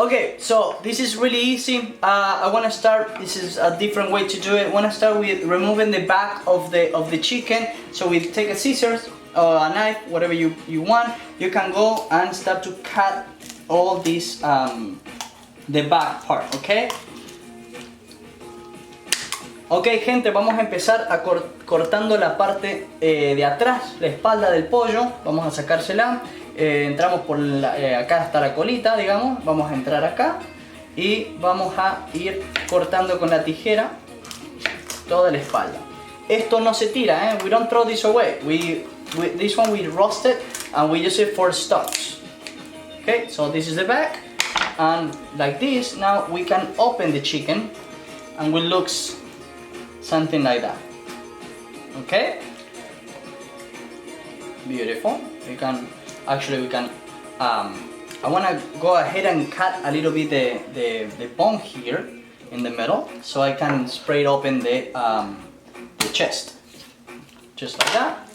Okay, so this is really easy. I want to start. This is a different way to do it. I want to start with removing the back of the chicken. So we take a scissors or a knife, whatever you want. You can go and start to cut all this the back part. Okay. Ok, gente, vamos a empezar cortando la parte de atrás, la espalda del pollo. Vamos a sacársela. Entramos por acá está la colita, digamos. Vamos a entrar acá y vamos a ir cortando con la tijera toda la espalda. Esto no se tira, ¿eh? We don't throw this away. This one we roast it and we use it for stocks. Okay, so this is the back, and like this, now we can open the chicken and it looks something like that. Okay, beautiful. We can I want to go ahead and cut a little bit the bone here in the middle, so I can spray open the chest, just like that.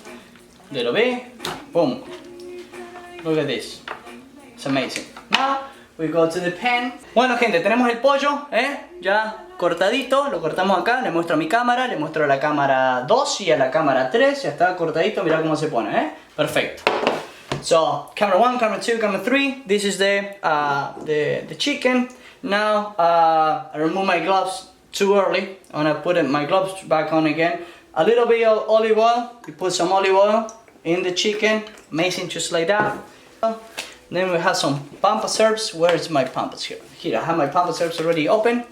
Little bit, boom. Look at this, it's amazing. Now we go to the pan. Bueno, gente, tenemos el pollo, ya cortadito, lo cortamos acá. Le muestro a mi cámara, le muestro a la cámara 2 y a la cámara 3. Ya está cortadito, mirá cómo se pone, perfecto. So, camera 1, camera 2, camera 3. This is the chicken. Now, I remove my gloves too early. I'm gonna put my gloves back on again. A little bit of olive oil. You put some olive oil in the chicken. Amazing, just like that. Then we have some Pampas Herbs. Where is my Pampas here? Here, I have my Pampas Herbs already open.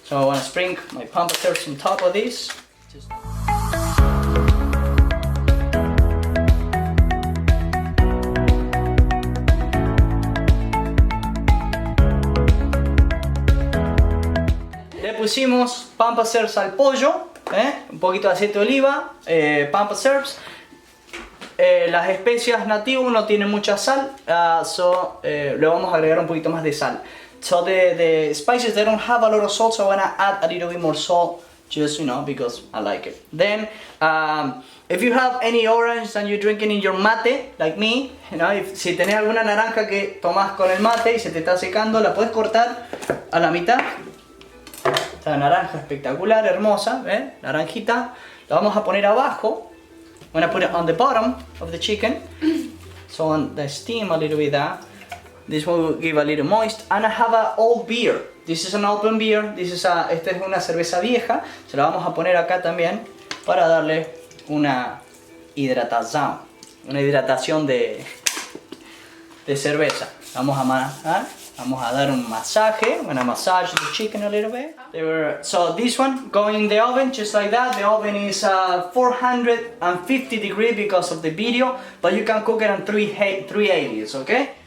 So I want to sprinkle my Pampas Herbs on top of this. Le pusimos Pampas Herbs al pollo, un poquito de aceite de oliva, Pampas Herbs. Las especias nativas no tienen mucha sal, so le vamos a agregar un poquito más de sal. So the spices, they don't have a lot of salt, so I want to add a little bit more salt, just, you know, because I like it. Then, if you have any orange and you're drinking in your mate, like me, you know, si tenés alguna naranja que tomás con el mate y se te está secando, la puedes cortar a la mitad. Esta naranja espectacular, hermosa, naranjita. La vamos a poner abajo. I'm going to put it on the bottom of the chicken, so on the steam a little bit there. This one will give a little moist. And I have an old beer. This is an open beer. Esta es una cerveza vieja. Se la vamos a poner acá también para darle una hidratación. Una hidratación de cerveza. Vamos a dar un masaje. I'm gonna massage the chicken a little bit. So this one going in the oven just like that. The oven is 450 degrees because of the video, but you can cook it on 380s, okay?